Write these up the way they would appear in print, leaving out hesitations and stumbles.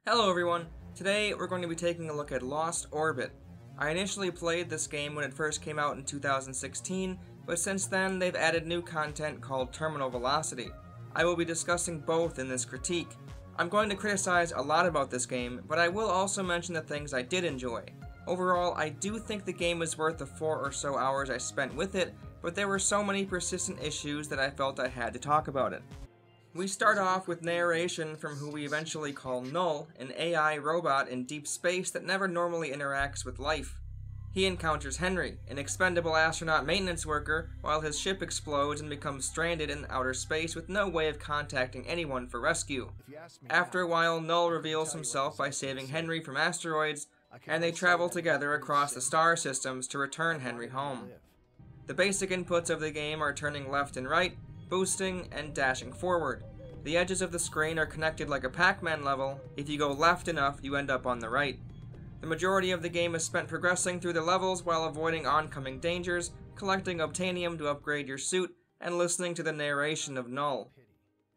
Hello everyone! Today we're going to be taking a look at Lost Orbit. I initially played this game when it first came out in 2016, but since then they've added new content called Terminal Velocity. I will be discussing both in this critique. I'm going to criticize a lot about this game, but I will also mention the things I did enjoy. Overall, I do think the game is worth the 4 or so hours I spent with it, but there were so many persistent issues that I felt I had to talk about it. We start off with narration from who we eventually call Null, an AI robot in deep space that never normally interacts with life. He encounters Henry, an expendable astronaut maintenance worker, while his ship explodes and becomes stranded in outer space with no way of contacting anyone for rescue. After a while, Null reveals himself by saving Henry from asteroids, and they travel together across the star systems to return Henry home. The basic inputs of the game are turning left and right, boosting, and dashing forward. The edges of the screen are connected like a Pac-Man level. If you go left enough, you end up on the right. The majority of the game is spent progressing through the levels while avoiding oncoming dangers, collecting obtainium to upgrade your suit, and listening to the narration of Null.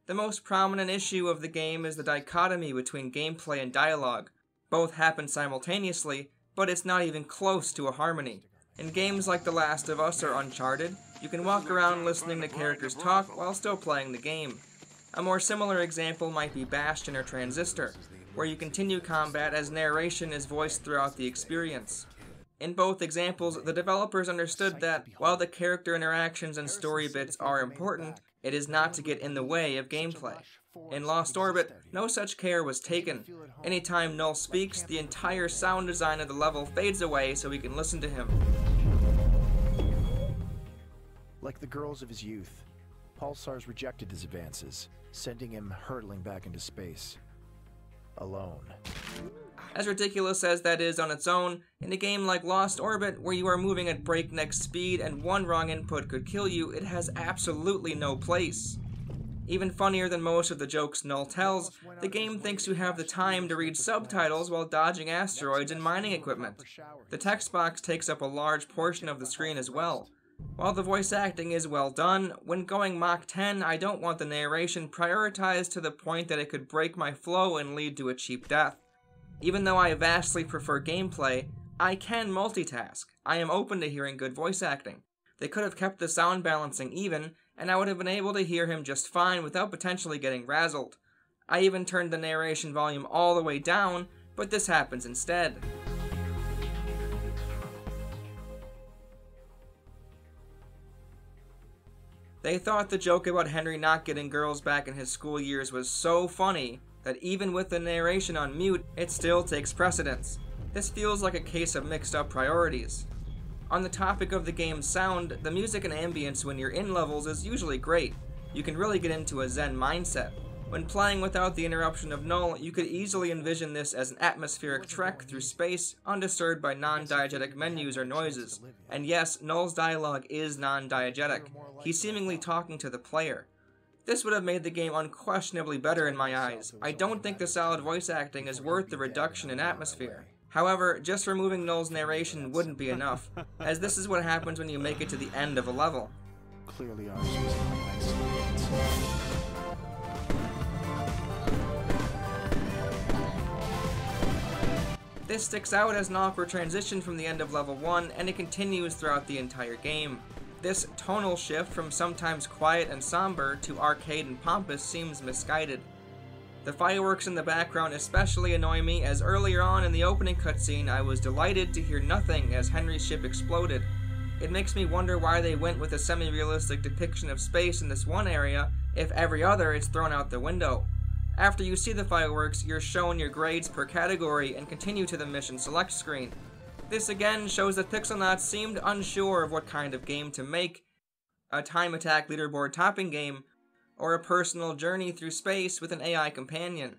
The most prominent issue of the game is the dichotomy between gameplay and dialogue. Both happen simultaneously, but it's not even close to a harmony. In games like The Last of Us or Uncharted, you can walk around listening to characters talk while still playing the game. A more similar example might be Bastion or Transistor, where you continue combat as narration is voiced throughout the experience. In both examples, the developers understood that, while the character interactions and story bits are important, it is not to get in the way of gameplay. In Lost Orbit, no such care was taken. Anytime Null speaks, the entire sound design of the level fades away so we can listen to him. Like the girls of his youth, Pulsar's rejected his advances, sending him hurtling back into space. Alone. As ridiculous as that is on its own, in a game like Lost Orbit, where you are moving at breakneck speed and one wrong input could kill you, it has absolutely no place. Even funnier than most of the jokes Null tells, the game thinks you have the time to read subtitles while dodging asteroids and mining equipment. The text box takes up a large portion of the screen as well. While the voice acting is well done, when going Mach 10, I don't want the narration prioritized to the point that it could break my flow and lead to a cheap death. Even though I vastly prefer gameplay, I can multitask. I am open to hearing good voice acting. They could have kept the sound balancing even, and I would have been able to hear him just fine without potentially getting razzled. I even turned the narration volume all the way down, but this happens instead. They thought the joke about Henry not getting girls back in his school years was so funny that even with the narration on mute, it still takes precedence. This feels like a case of mixed up priorities. On the topic of the game's sound, the music and ambience when you're in levels is usually great. You can really get into a zen mindset. When playing without the interruption of Null, you could easily envision this as an atmospheric trek through space, undisturbed by non-diegetic menus or noises. And yes, Null's dialogue is non-diegetic. He's seemingly talking to the player. This would have made the game unquestionably better in my eyes. I don't think the solid voice acting is worth the reduction in atmosphere. However, just removing Null's narration wouldn't be enough, as this is what happens when you make it to the end of a level. Clearly ours was not an accident. This sticks out as an awkward transition from the end of level 1, and it continues throughout the entire game. This tonal shift from sometimes quiet and somber to arcade and pompous seems misguided. The fireworks in the background especially annoy me, as earlier on in the opening cutscene I was delighted to hear nothing as Henry's ship exploded. It makes me wonder why they went with a semi-realistic depiction of space in this one area if every other is thrown out the window. After you see the fireworks, you're shown your grades per category and continue to the mission select screen. This again shows that Pixelnauts seemed unsure of what kind of game to make, a time attack leaderboard topping game, or a personal journey through space with an AI companion.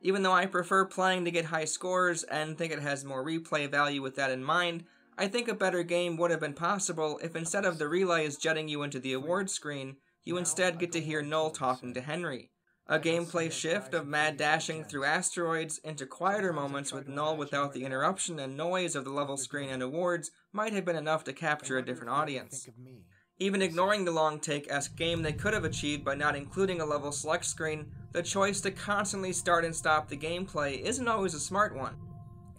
Even though I prefer playing to get high scores and think it has more replay value with that in mind, I think a better game would have been possible if instead of the relays jetting you into the award screen, you instead get to hear Null talking to Henry. A gameplay shift of mad dashing through asteroids into quieter moments with Null without the interruption and noise of the level screen and awards might have been enough to capture a different audience. Even ignoring the long take-esque game they could have achieved by not including a level select screen, the choice to constantly start and stop the gameplay isn't always a smart one.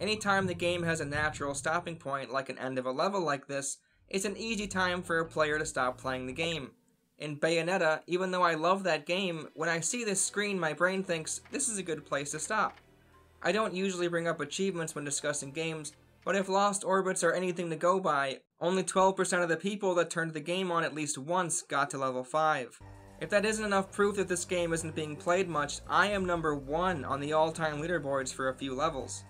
Anytime the game has a natural stopping point like an end of a level like this, it's an easy time for a player to stop playing the game. In Bayonetta, even though I love that game, when I see this screen my brain thinks, this is a good place to stop. I don't usually bring up achievements when discussing games, but if Lost Orbits are anything to go by, only 12% of the people that turned the game on at least once got to level 5. If that isn't enough proof that this game isn't being played much, I am number 1 on the all-time leaderboards for a few levels.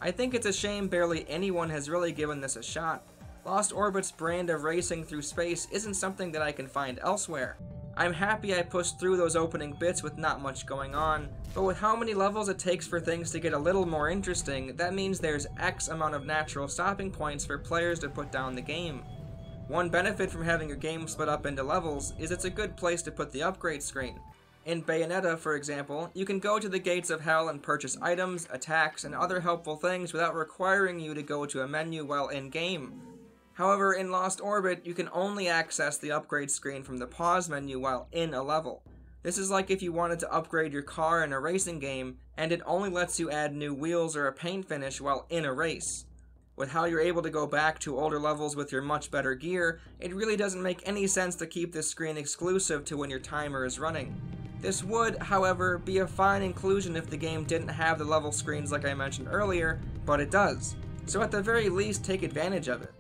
I think it's a shame barely anyone has really given this a shot. Lost Orbit's brand of racing through space isn't something that I can find elsewhere. I'm happy I pushed through those opening bits with not much going on, but with how many levels it takes for things to get a little more interesting, that means there's X amount of natural stopping points for players to put down the game. One benefit from having your game split up into levels is it's a good place to put the upgrade screen. In Bayonetta, for example, you can go to the gates of hell and purchase items, attacks, and other helpful things without requiring you to go to a menu while in-game. However, in Lost Orbit, you can only access the upgrade screen from the pause menu while in a level. This is like if you wanted to upgrade your car in a racing game, and it only lets you add new wheels or a paint finish while in a race. With how you're able to go back to older levels with your much better gear, it really doesn't make any sense to keep this screen exclusive to when your timer is running. This would, however, be a fine inclusion if the game didn't have the level screens like I mentioned earlier, but it does. So at the very least, take advantage of it.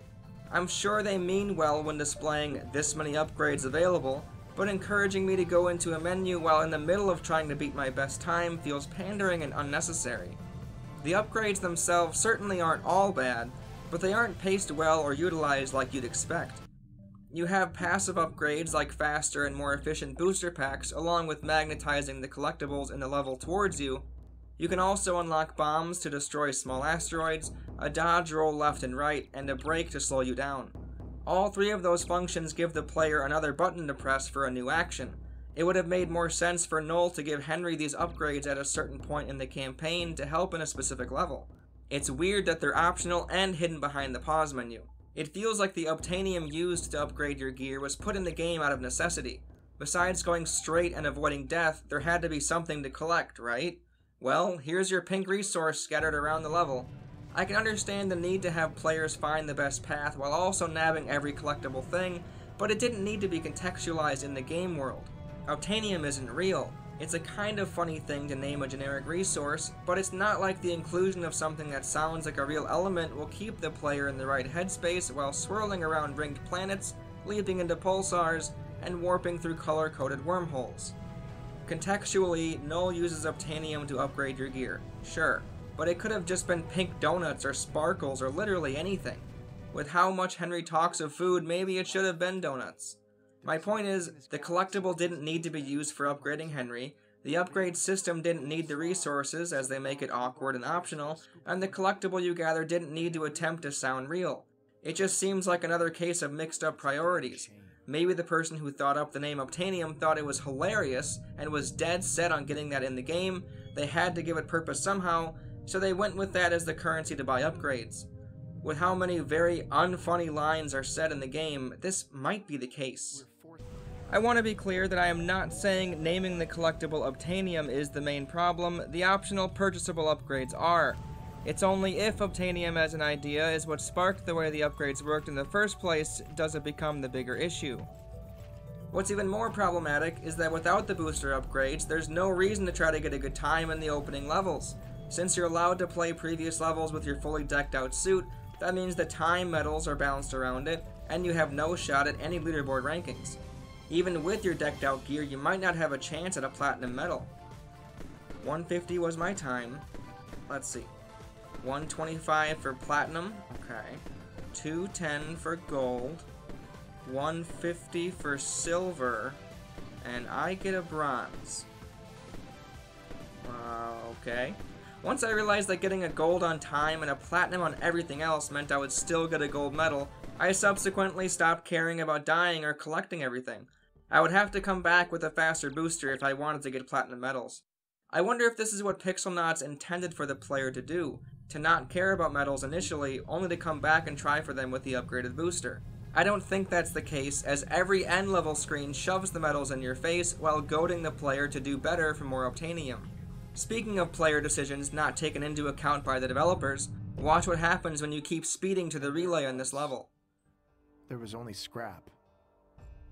I'm sure they mean well when displaying this many upgrades available, but encouraging me to go into a menu while in the middle of trying to beat my best time feels pandering and unnecessary. The upgrades themselves certainly aren't all bad, but they aren't paced well or utilized like you'd expect. You have passive upgrades like faster and more efficient booster packs along with magnetizing the collectibles in the level towards you. You can also unlock bombs to destroy small asteroids, a dodge roll left and right, and a brake to slow you down. All 3 of those functions give the player another button to press for a new action. It would have made more sense for Noel to give Henry these upgrades at a certain point in the campaign to help in a specific level. It's weird that they're optional and hidden behind the pause menu. It feels like the obtainium used to upgrade your gear was put in the game out of necessity. Besides going straight and avoiding death, there had to be something to collect, right? Well, here's your pink resource scattered around the level. I can understand the need to have players find the best path while also nabbing every collectible thing, but it didn't need to be contextualized in the game world. Obtainium isn't real. It's a kind of funny thing to name a generic resource, but it's not like the inclusion of something that sounds like a real element will keep the player in the right headspace while swirling around ringed planets, leaping into pulsars, and warping through color-coded wormholes. Contextually, Noel uses Obtainium to upgrade your gear, sure, but it could have just been pink donuts or sparkles or literally anything. With how much Henry talks of food, maybe it should have been donuts. My point is, the collectible didn't need to be used for upgrading Henry, the upgrade system didn't need the resources as they make it awkward and optional, and the collectible you gather didn't need to attempt to sound real. It just seems like another case of mixed up priorities. Maybe the person who thought up the name Obtainium thought it was hilarious and was dead set on getting that in the game, they had to give it purpose somehow, so they went with that as the currency to buy upgrades. With how many very unfunny lines are said in the game, this might be the case. I want to be clear that I am not saying naming the collectible Obtainium is the main problem, the optional purchasable upgrades are. It's only if Obtainium as an idea is what sparked the way the upgrades worked in the first place does it become the bigger issue. What's even more problematic is that without the booster upgrades, there's no reason to try to get a good time in the opening levels. Since you're allowed to play previous levels with your fully decked out suit, that means the time medals are balanced around it, and you have no shot at any leaderboard rankings. Even with your decked out gear, you might not have a chance at a platinum medal. 150 was my time. Let's see. 125 for platinum, okay. 210 for gold. 150 for silver. And I get a bronze. Okay. Once I realized that getting a gold on time and a platinum on everything else meant I would still get a gold medal, I subsequently stopped caring about dying or collecting everything. I would have to come back with a faster booster if I wanted to get platinum medals. I wonder if this is what Pixelnots intended for the player to do, to not care about medals initially, only to come back and try for them with the upgraded booster. I don't think that's the case, as every end-level screen shoves the medals in your face while goading the player to do better for more obtainium. Speaking of player decisions not taken into account by the developers, watch what happens when you keep speeding to the relay on this level. There was only scrap.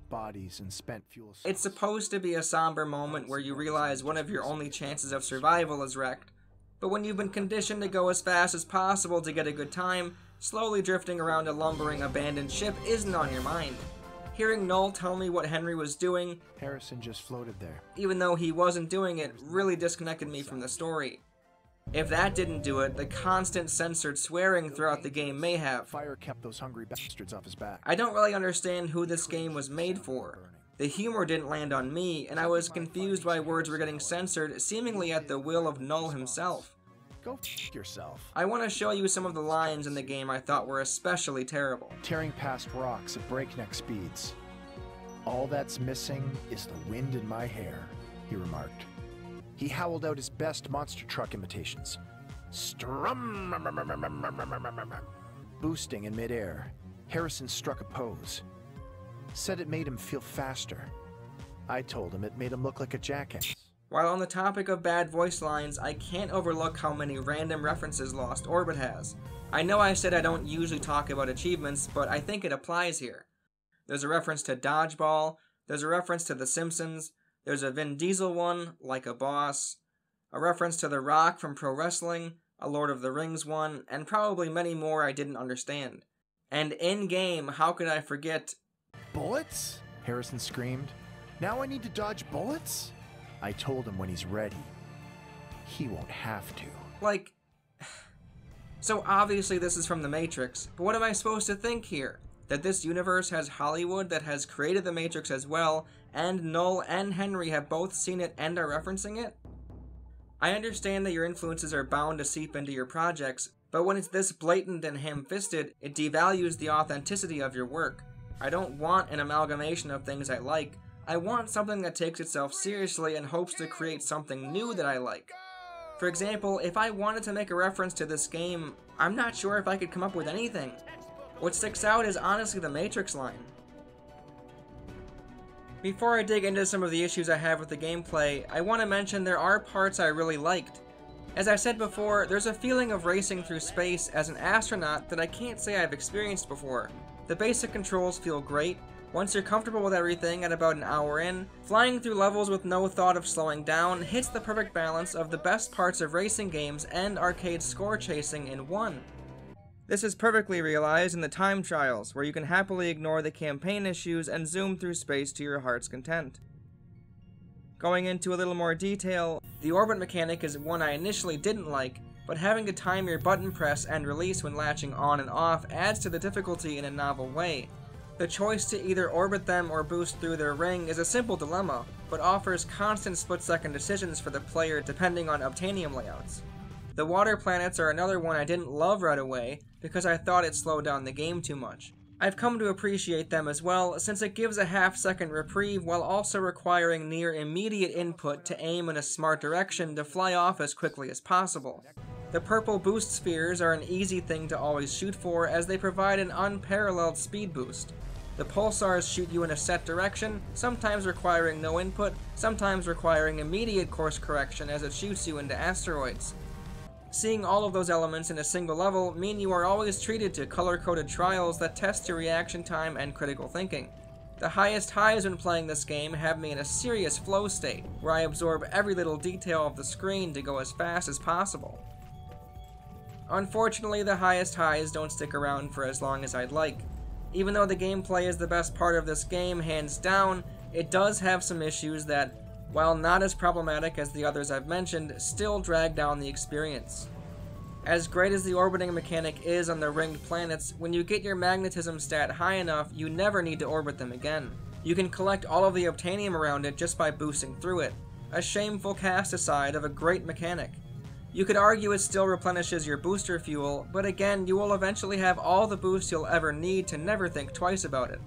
Bodies and spent fuel. It's supposed to be a somber moment where you realize one of your only chances of survival is wrecked, but when you've been conditioned to go as fast as possible to get a good time, slowly drifting around a lumbering abandoned ship isn't on your mind. Hearing Null tell me what Henry was doing, Harrison just floated there. Even though he wasn't doing it, really disconnected me from the story. If that didn't do it, the constant censored swearing throughout the game may have. Fire kept those hungry bastards off his back. I don't really understand who this game was made for. The humor didn't land on me, and I was confused why words were getting censored, seemingly at the will of Null himself. Go f*** yourself. I want to show you some of the lines in the game I thought were especially terrible. Tearing past rocks at breakneck speeds. All that's missing is the wind in my hair, he remarked. He howled out his best monster truck imitations. Strum. Boosting in midair, Harrison struck a pose. Said it made him feel faster. I told him it made him look like a jackass. While on the topic of bad voice lines, I can't overlook how many random references Lost Orbit has. I know I said I don't usually talk about achievements, but I think it applies here. There's a reference to Dodgeball, there's a reference to The Simpsons, there's a Vin Diesel one, Like a Boss, a reference to The Rock from Pro Wrestling, a Lord of the Rings one, and probably many more I didn't understand. And in-game, how could I forget... Bullets? Harrison screamed. Now I need to dodge bullets? I told him when he's ready. He won't have to. Like... So obviously this is from The Matrix, but what am I supposed to think here? That this universe has Hollywood that has created The Matrix as well, and Null and Henry have both seen it and are referencing it? I understand that your influences are bound to seep into your projects, but when it's this blatant and ham-fisted, it devalues the authenticity of your work. I don't want an amalgamation of things I like. I want something that takes itself seriously and hopes to create something new that I like. For example, if I wanted to make a reference to this game, I'm not sure if I could come up with anything. What sticks out is honestly the Matrix line. Before I dig into some of the issues I have with the gameplay, I want to mention there are parts I really liked. As I said before, there's a feeling of racing through space as an astronaut that I can't say I've experienced before. The basic controls feel great. Once you're comfortable with everything at about an hour in, flying through levels with no thought of slowing down hits the perfect balance of the best parts of racing games and arcade score chasing in one. This is perfectly realized in the time trials, where you can happily ignore the campaign issues and zoom through space to your heart's content. Going into a little more detail, the orbit mechanic is one I initially didn't like, but having to time your button press and release when latching on and off adds to the difficulty in a novel way. The choice to either orbit them or boost through their ring is a simple dilemma, but offers constant split-second decisions for the player depending on obtainium layouts. The water planets are another one I didn't love right away, because I thought it slowed down the game too much. I've come to appreciate them as well, since it gives a half-second reprieve while also requiring near immediate input to aim in a smart direction to fly off as quickly as possible. The purple boost spheres are an easy thing to always shoot for, as they provide an unparalleled speed boost. The pulsars shoot you in a set direction, sometimes requiring no input, sometimes requiring immediate course correction as it shoots you into asteroids. Seeing all of those elements in a single level mean you are always treated to color-coded trials that test your reaction time and critical thinking. The highest highs when playing this game have me in a serious flow state, where I absorb every little detail of the screen to go as fast as possible. Unfortunately, the highest highs don't stick around for as long as I'd like. Even though the gameplay is the best part of this game, hands down, it does have some issues that, while not as problematic as the others I've mentioned, still drag down the experience. As great as the orbiting mechanic is on the ringed planets, when you get your magnetism stat high enough, you never need to orbit them again. You can collect all of the obtainium around it just by boosting through it. A shameful cast aside of a great mechanic. You could argue it still replenishes your booster fuel, but again, you will eventually have all the boost you'll ever need to never think twice about it.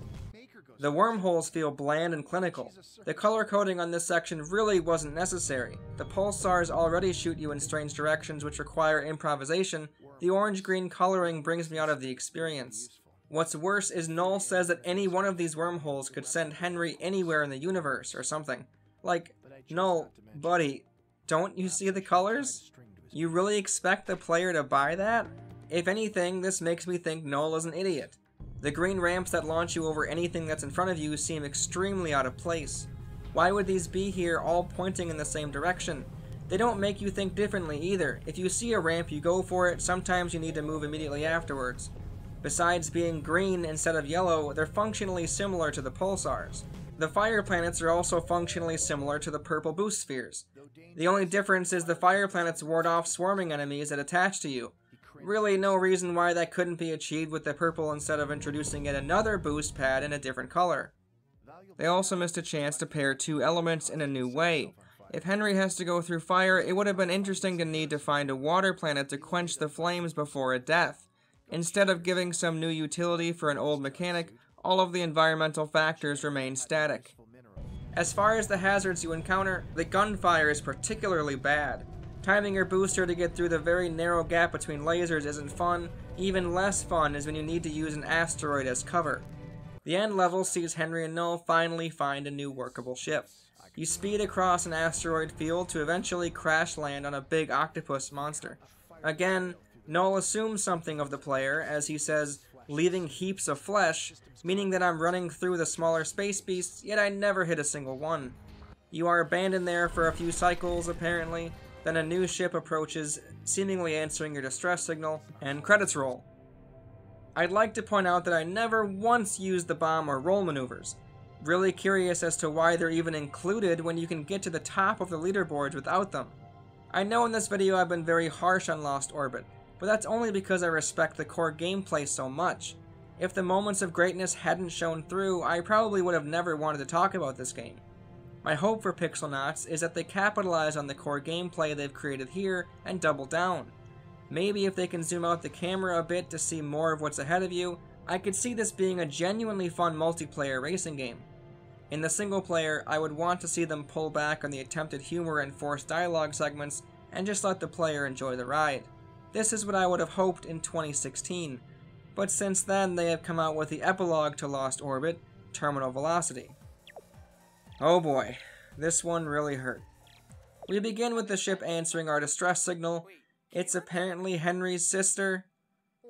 The wormholes feel bland and clinical. The color coding on this section really wasn't necessary. The pulsars already shoot you in strange directions which require improvisation. The orange-green coloring brings me out of the experience. What's worse is Null says that any one of these wormholes could send Henry anywhere in the universe or something. Like, Null, buddy, don't you see the colors? You really expect the player to buy that? If anything, this makes me think Null is an idiot. The green ramps that launch you over anything that's in front of you seem extremely out of place. Why would these be here all pointing in the same direction? They don't make you think differently either. If you see a ramp, you go for it. Sometimes you need to move immediately afterwards. Besides being green instead of yellow, they're functionally similar to the pulsars. The fire planets are also functionally similar to the purple boost spheres. The only difference is the fire planets ward off swarming enemies that attach to you. Really no reason why that couldn't be achieved with the purple instead of introducing yet another boost pad in a different color. They also missed a chance to pair two elements in a new way. If Henry has to go through fire, it would have been interesting to need to find a water planet to quench the flames before a death. Instead of giving some new utility for an old mechanic, all of the environmental factors remain static. As far as the hazards you encounter, the gunfire is particularly bad. Timing your booster to get through the very narrow gap between lasers isn't fun. Even less fun is when you need to use an asteroid as cover. The end level sees Henry and Null finally find a new workable ship. You speed across an asteroid field to eventually crash land on a big octopus monster. Again, Null assumes something of the player, as he says, leaving heaps of flesh, meaning that I'm running through the smaller space beasts, yet I never hit a single one. You are abandoned there for a few cycles, apparently, then a new ship approaches, seemingly answering your distress signal, and credits roll. I'd like to point out that I never once used the bomb or roll maneuvers. Really curious as to why they're even included when you can get to the top of the leaderboards without them. I know in this video I've been very harsh on Lost Orbit, but that's only because I respect the core gameplay so much. If the moments of greatness hadn't shown through, I probably would have never wanted to talk about this game. My hope for Pixelnauts is that they capitalize on the core gameplay they've created here and double down. Maybe if they can zoom out the camera a bit to see more of what's ahead of you, I could see this being a genuinely fun multiplayer racing game. In the single player, I would want to see them pull back on the attempted humor and forced dialogue segments and just let the player enjoy the ride. This is what I would have hoped in 2016, but since then they have come out with the epilogue to Lost Orbit, Terminal Velocity. Oh boy, this one really hurt. We begin with the ship answering our distress signal. It's apparently Henry's sister.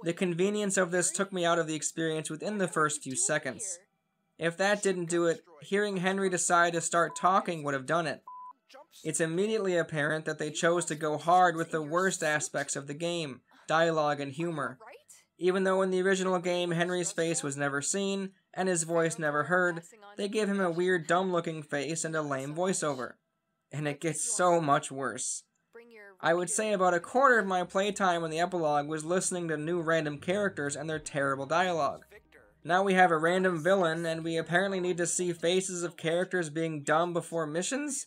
The convenience of this took me out of the experience within the first few seconds. If that didn't do it, hearing Henry decide to start talking would have done it. It's immediately apparent that they chose to go hard with the worst aspects of the game, dialogue and humor. Even though in the original game Henry's face was never seen, and his voice never heard, they give him a weird dumb-looking face and a lame voiceover. And it gets so much worse. I would say about a quarter of my playtime in the epilogue was listening to new random characters and their terrible dialogue. Now we have a random villain, and we apparently need to see faces of characters being dumb before missions?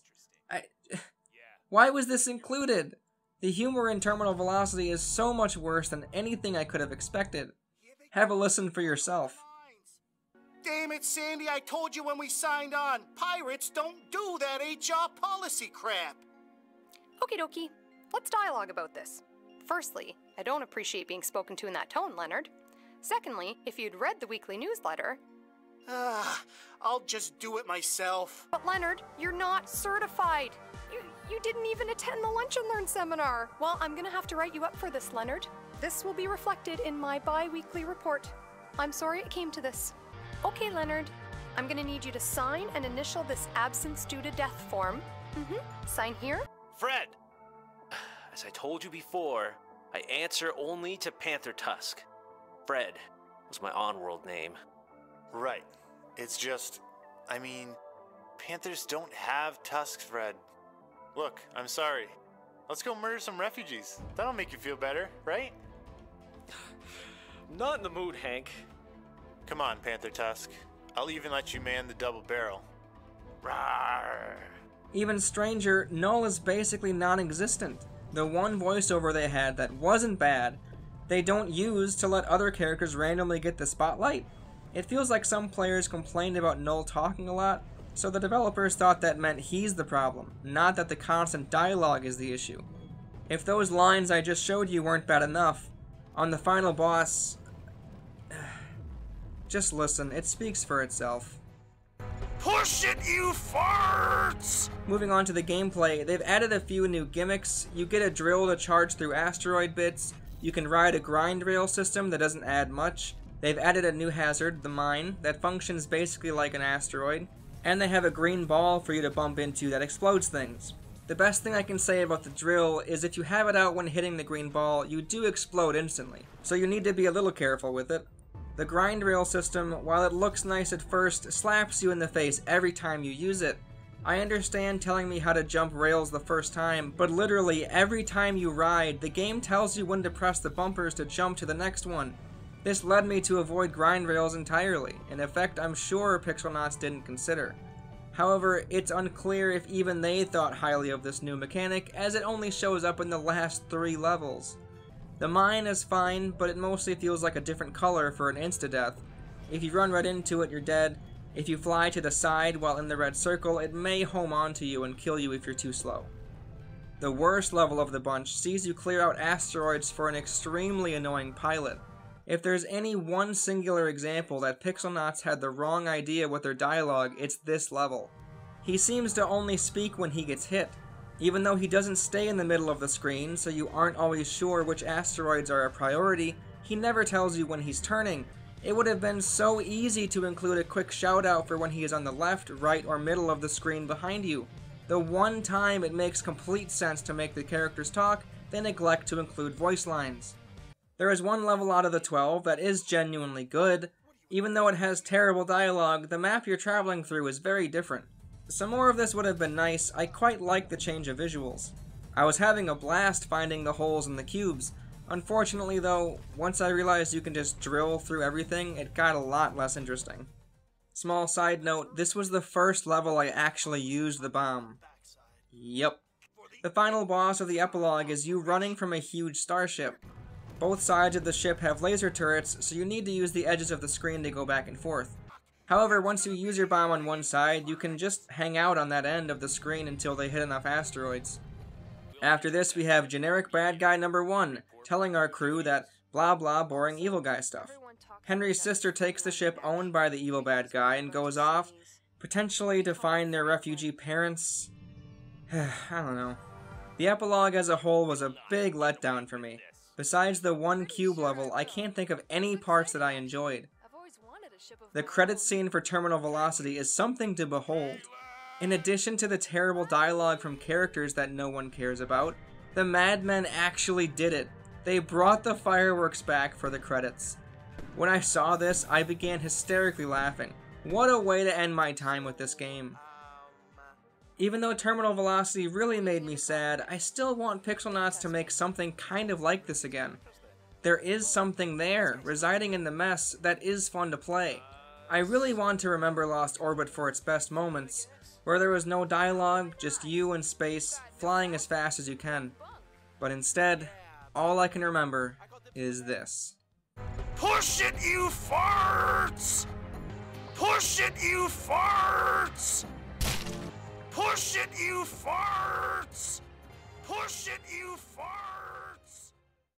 Why was this included? The humor in Terminal Velocity is so much worse than anything I could have expected. Have a listen for yourself. Damn it, Sandy, I told you when we signed on. Pirates don't do that HR policy crap. Okie dokie. Let's dialogue about this. Firstly, I don't appreciate being spoken to in that tone, Leonard. Secondly, if you'd read the weekly newsletter... I'll just do it myself. But Leonard, you're not certified. You didn't even attend the Lunch and Learn seminar. Well, I'm gonna have to write you up for this, Leonard. This will be reflected in my bi-weekly report. I'm sorry it came to this. Okay, Leonard. I'm gonna need you to sign and initial this absence due to death form. Sign here. Fred! As I told you before, I answer only to Panther Tusk. Fred was my on-world name. Right. It's just, I mean, Panthers don't have tusks, Fred. Look, I'm sorry. Let's go murder some refugees. That'll make you feel better, right? Not in the mood, Hank. Come on, Panther Tusk. I'll even let you man the double barrel. Rawr. Even stranger, Null is basically non-existent. The one voiceover they had that wasn't bad, they don't use to let other characters randomly get the spotlight. It feels like some players complained about Null talking a lot, so the developers thought that meant he's the problem, not that the constant dialogue is the issue. If those lines I just showed you weren't bad enough, on the final boss... Just listen, it speaks for itself. Push it, you farts! Moving on to the gameplay, they've added a few new gimmicks. You get a drill to charge through asteroid bits, you can ride a grind rail system that doesn't add much, they've added a new hazard, the mine, that functions basically like an asteroid, and they have a green ball for you to bump into that explodes things. The best thing I can say about the drill is if you have it out when hitting the green ball, you do explode instantly, so you need to be a little careful with it. The grind rail system, while it looks nice at first, slaps you in the face every time you use it. I understand telling me how to jump rails the first time, but literally every time you ride, the game tells you when to press the bumpers to jump to the next one. This led me to avoid grind rails entirely, an effect I'm sure Pixelnauts didn't consider. However, it's unclear if even they thought highly of this new mechanic, as it only shows up in the last 3 levels. The mine is fine, but it mostly feels like a different color for an insta-death. If you run right into it, you're dead. If you fly to the side while in the red circle, it may home onto you and kill you if you're too slow. The worst level of the bunch sees you clear out asteroids for an extremely annoying pilot. If there's any one singular example that Pixelnauts had the wrong idea with their dialogue, it's this level. He seems to only speak when he gets hit, even though he doesn't stay in the middle of the screen, so you aren't always sure which asteroids are a priority. He never tells you when he's turning. It would have been so easy to include a quick shout out for when he is on the left, right, or middle of the screen behind you. The one time it makes complete sense to make the characters talk, they neglect to include voice lines. There is one level out of the 12 that is genuinely good. Even though it has terrible dialogue, the map you're traveling through is very different. Some more of this would have been nice. I quite like the change of visuals. I was having a blast finding the holes in the cubes. Unfortunately though, once I realized you can just drill through everything, it got a lot less interesting. Small side note, this was the first level I actually used the bomb. Yep. The final boss of the epilogue is you running from a huge starship. Both sides of the ship have laser turrets, so you need to use the edges of the screen to go back and forth. However, once you use your bomb on one side, you can just hang out on that end of the screen until they hit enough asteroids. After this, we have generic bad guy number 1, telling our crew that blah blah boring evil guy stuff. Henry's sister takes the ship owned by the evil bad guy and goes off, potentially to find their refugee parents. I don't know. The epilogue as a whole was a big letdown for me. Besides the one cube level, I can't think of any parts that I enjoyed. The credits scene for Terminal Velocity is something to behold. In addition to the terrible dialogue from characters that no one cares about, the madmen actually did it. They brought the fireworks back for the credits. When I saw this, I began hysterically laughing. What a way to end my time with this game. Even though Terminal Velocity really made me sad, I still want Pixelnauts to make something kind of like this again. There is something there, residing in the mess, that is fun to play. I really want to remember Lost Orbit for its best moments, where there was no dialogue, just you in space, flying as fast as you can. But instead, all I can remember is this. Push it, you farts! Push it, you farts! Push it, you farts! Push it, you farts!